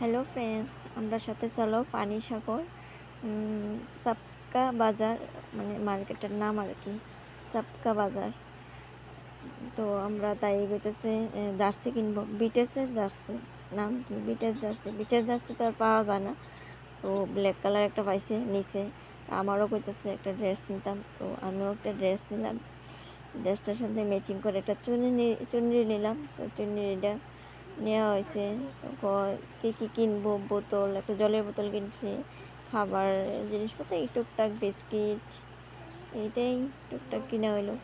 Hello friends, আমরা সাথে চলো পানি সাগর সাপকা বাজার, মানে মার্কেটের নাম আর কি, সাপকা বাজার। তো আমরা তাই বলতেছে জার্সি কিনবো, বিটেসের জার্সি। নাম কি? বিটেস জার্সি তো আর পাওয়া যায় না। তো ব্ল্যাক কালার একটা পাইছে নিচে। আমারও কইতেছে একটা ড্রেস নিতাম, তো আমিও একটা ড্রেস নিলাম। ড্রেসটার সাথে ম্যাচিং করে একটা চুনরি নিলাম। তো চুনরিটা নেওয়া হয়েছে। তো কী কী কিনবো, বোতল, একটা জলের বোতল কিনছি, খাবার জিনিসপত্র, এই টুকটাক বিস্কিট, এইটাই টুকটাক কিনা হইলো।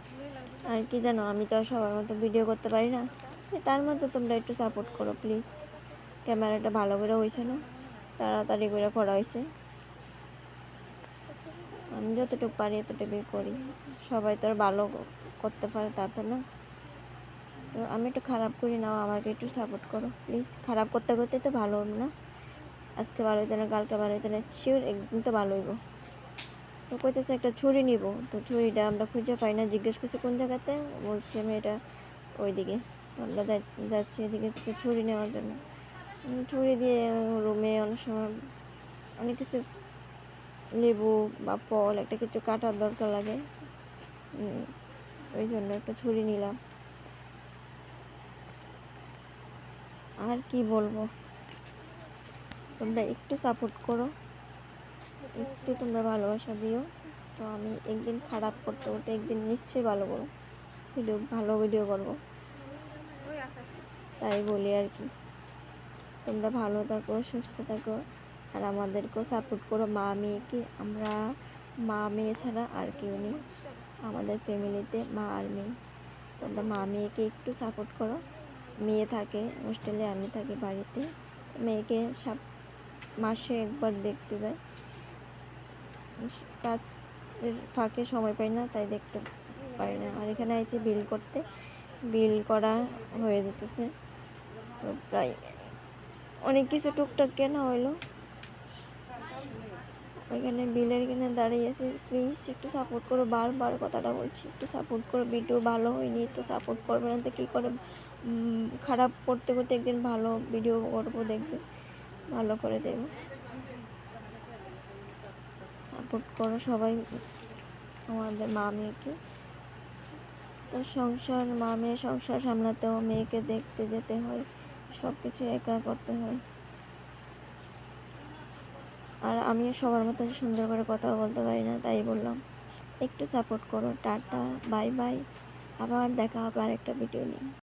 আর কি জানো, আমি তো আর সবার মতো ভিডিও করতে পারি না, তার মধ্যে তোমরা একটু সাপোর্ট করো প্লিজ। ক্যামেরাটা ভালো করে হয়েছে না, তাড়াতাড়ি করে করা হয়েছে। আমি যতটুকু পারি এতটুকুই করি, সবাই তো আর ভালো করতে পারে তা তো না। তো আমি একটু খারাপ করি, নাও আমাকে একটু সাপোর্ট করো প্লিজ। খারাপ করতে করতে তো ভালো হবে না, আজকে ভালো হইতে না, কালকে ভালো হইতে না, শিওর একদিন তো ভালো হইব। তো কইতেছে একটা ছুরি নিব, তো ছুরিটা আমরা খুঁজে পাই না, জিজ্ঞেস করছি কোন জায়গাতে, বলছি আমি এটা ওইদিকে। আমরা যাচ্ছি এদিকে থেকে ছুরি নেওয়ার জন্য। ছুরি দিয়ে রুমে অনেক সময় অনেক কিছু, লেবু বা ফল একটা কিছু কাটার দরকার লাগে, ওই জন্য একটা ছুরি নিলাম। আর কি বলবো, তোমরা একটু সাপোর্ট করো, একটু তোমরা ভালোবাসা দিও। তো আমি একদিন খারাপ করতে করতে একদিন নিশ্চয়ই ভালো ভিডিও করবো, তাই বলি আর কি। তোমরা ভালো থাকো, সুস্থ থাকো, আর আমাদেরকেও সাপোর্ট করো। আমরা মা মেয়ে ছাড়া আর কেউ নেই আমাদের ফ্যামিলিতে, মা আর মেয়ে। তোমরা মা মেয়েকে একটু সাপোর্ট করো। মেয়ে থাকে হোস্টেলে, আমি থাকি বাড়িতে। মেয়েকে মাসে একবার দেখতে যাই, কাজের ফাঁকে সময় পাই না, তাই দেখতে পারি না। আর এখানে আইছি বিল করতে, বিল করা হয়ে যেতেছে। তো প্রায় অনেক কিছু টুকটাক কেনা হইলো, ওইখানে বিলের কিনে দাঁড়িয়ে আছি। প্লিজ একটু সাপোর্ট করো, বারবার কথাটা বলছি, একটু সাপোর্ট করো। ভিডিও ভালো হয়নি তো সাপোর্ট করবে না তো কী করে? খারাপ করতে করতে একদিন ভালো ভিডিও করবো, দেখবে ভালো করে দেবো। সাপোর্ট করো সবাই আমাদের মা মেয়েকে। তো মা মেয়ে সংসার সামলাতেও মেয়েকে দেখতে যেতে হয়, সব কিছু একা করতে হয়। আর আমিও সবার মতো সুন্দর করে কথা বলতে পারি না, তাই বললাম একটু সাপোর্ট করো। টাটা, বাই বাই, আবার দেখা হবে আরেকটা ভিডিও নিয়ে।